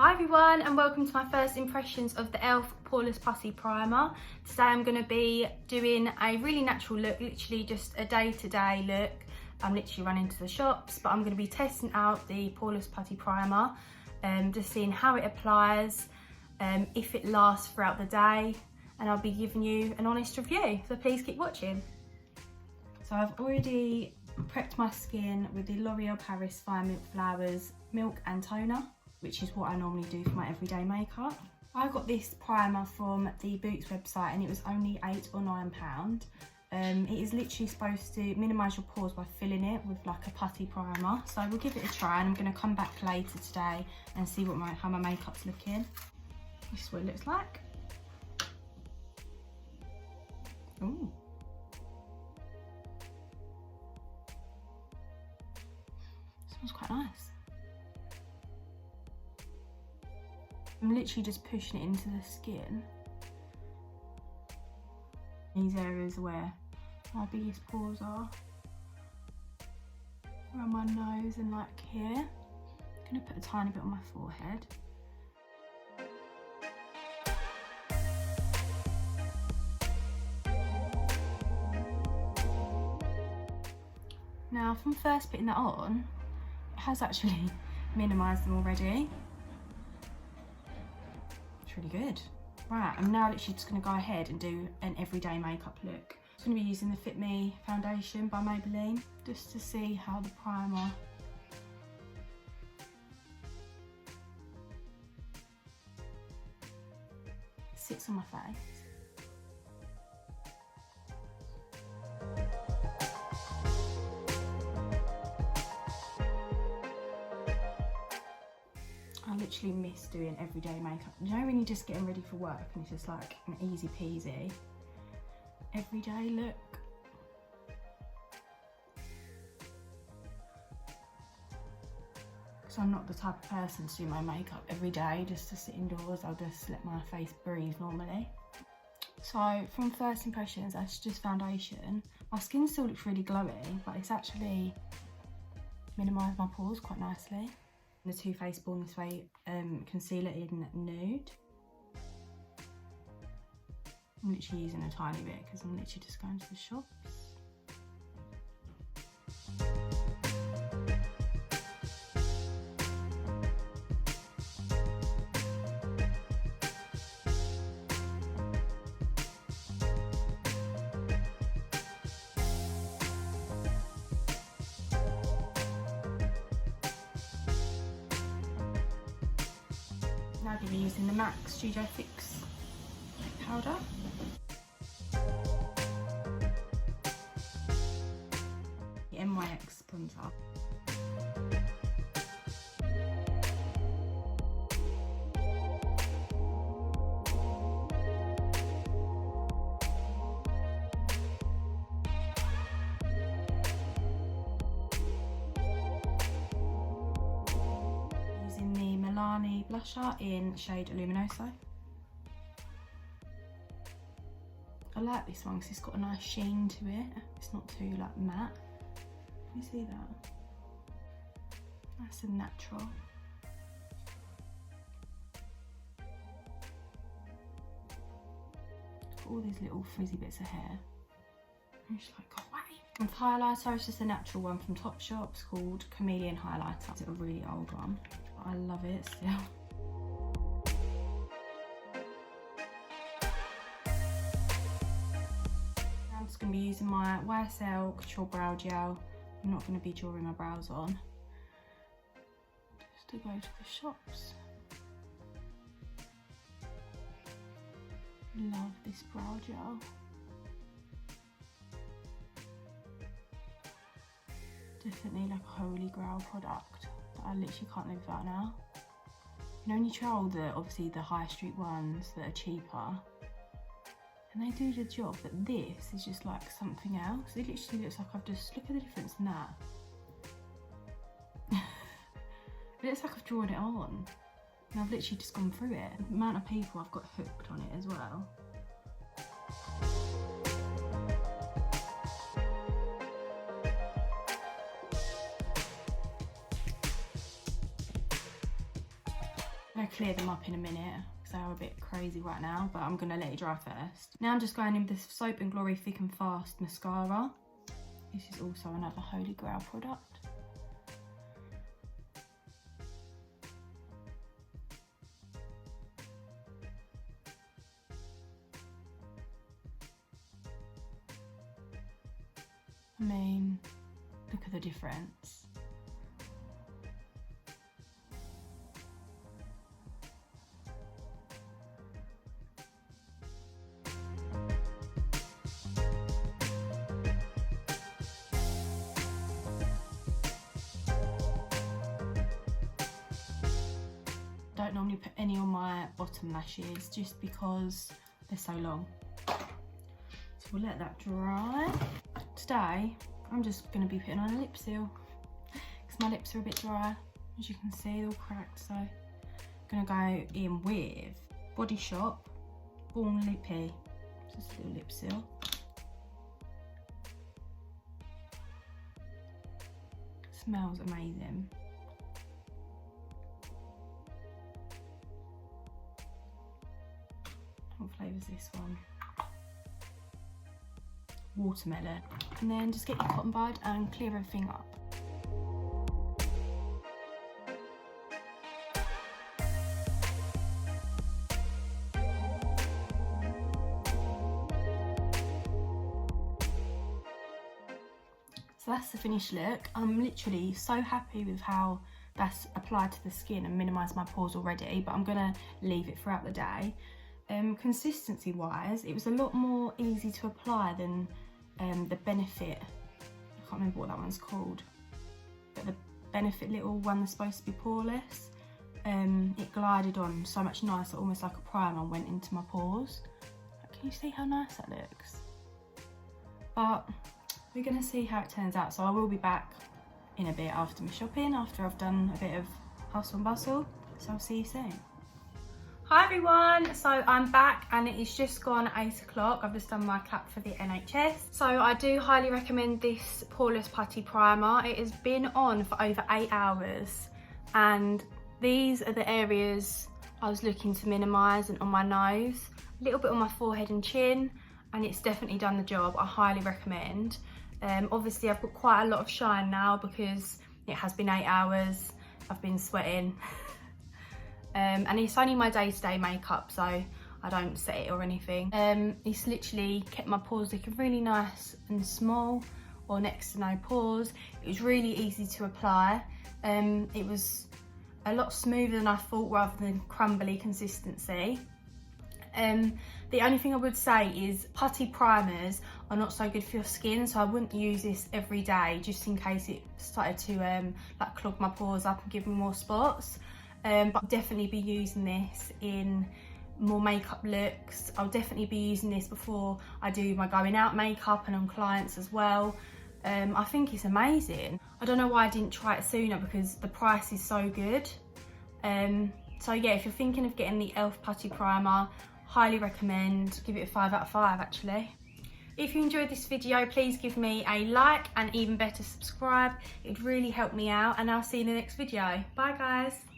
Hi everyone and welcome to my first impressions of the e.l.f. Poreless Putty Primer. Today I'm going to be doing a really natural look, literally just a day-to-day look. I'm literally running to the shops, but I'm going to be testing out the Poreless Putty Primer, just seeing how it applies, if it lasts throughout the day, and I'll be giving you an honest review, so please keep watching. So I've already prepped my skin with the L'Oreal Paris Fine Milk Flowers Milk and Toner, which is what I normally do for my everyday makeup. I got this primer from the Boots website and it was only £8 or £9. It is literally supposed to minimise your pores by filling it with like a putty primer. So we'll give it a try and I'm going to come back later today and see what how my makeup's looking. This is what it looks like. Ooh. Smells quite nice. I'm literally just pushing it into the skin. These areas where my biggest pores are. Around my nose and like here. I'm gonna put a tiny bit on my forehead. Now from first putting that on, it has actually minimised them already. Really good. Right, I'm now literally just going to go ahead and do an everyday makeup look. I'm going to be using the Fit Me foundation by Maybelline just to see how the primer sits on my face. I literally miss doing everyday makeup. You know when you're just getting ready for work and it's just like an easy peasy everyday look. Because I'm not the type of person to do my makeup every day just to sit indoors. I'll just let my face breathe normally. So from first impressions, that's just foundation. My skin still looks really glowy, but it's actually minimised my pores quite nicely. The Too Faced Born This Way concealer in Nude. I'm literally using a tiny bit because I'm literally just going to the shops. Now I'm going to be using the MAC Studio Fix powder. The NYX bronzer. Blusher in shade Luminoso. I like this one because it's got a nice sheen to it. It's not too like matte. Can you see that? Nice and natural. Got all these little frizzy bits of hair. I'm just like, go away. And highlighter is just a natural one from Topshop. It's called Chameleon Highlighter. It's a really old one. I love it still. I'm just going to be using my YSL Couture Brow Gel. I'm not going to be drawing my brows on. Just to go to the shops. Love this brow gel. Definitely like a holy grail product. I literally can't live without now. You know when you try all obviously the high street ones that are cheaper, and they do the job, but this is just like something else. It literally looks like I've just, look at the difference in that. It looks like I've drawn it on, and I've literally just gone through it. The amount of people I've got hooked on it as well. I'm going to clear them up in a minute because they are a bit crazy right now, but I'm going to let it dry first. Now I'm just going in with this Soap and Glory Thick and Fast mascara. This is also another Holy Grail product. I mean, look at the difference. I don't normally put any on my bottom lashes just because they're so long. So we'll let that dry. Today, I'm just going to be putting on a lip seal because my lips are a bit dry. As you can see, they're all cracked. So I'm going to go in with Body Shop Born Lippy. Just a little lip seal. Smells amazing. What flavour is this one? Watermelon. And then just get your cotton bud and clear everything up. So that's the finished look. I'm literally so happy with how that's applied to the skin and minimised my pores already, but I'm gonna leave it throughout the day. Consistency wise, it was a lot more easy to apply than the Benefit, I can't remember what that one's called, but the Benefit little one that's supposed to be poreless. It glided on so much nicer, almost like a primer, and went into my pores. Can you see how nice that looks? But we're going to see how it turns out, so I will be back in a bit after my shopping, after I've done a bit of hustle and bustle, so I'll see you soon. Hi everyone, so I'm back and it is just gone 8 o'clock. I've just done my clap for the NHS. So I do highly recommend this Poreless Putty primer. It has been on for over 8 hours and these are the areas I was looking to minimise, and on my nose, a little bit on my forehead and chin, and it's definitely done the job. I highly recommend. Obviously I've got quite a lot of shine now because it has been 8 hours, I've been sweating. And it's only my day-to-day makeup, so I don't set it or anything. It's literally kept my pores looking really nice and small, or next to no pores. It was really easy to apply. It was a lot smoother than I thought, rather than crumbly consistency. The only thing I would say is putty primers are not so good for your skin, so I wouldn't use this every day just in case it started to like clog my pores up and give me more spots. But I'll definitely be using this in more makeup looks. I'll definitely be using this before I do my going out makeup and on clients as well. I think it's amazing. I don't know why I didn't try it sooner because the price is so good. So yeah, if you're thinking of getting the e.l.f. Putty Primer, highly recommend. Give it a 5 out of 5 actually. If you enjoyed this video, please give me a like and even better subscribe. It'd really help me out, and I'll see you in the next video. Bye guys.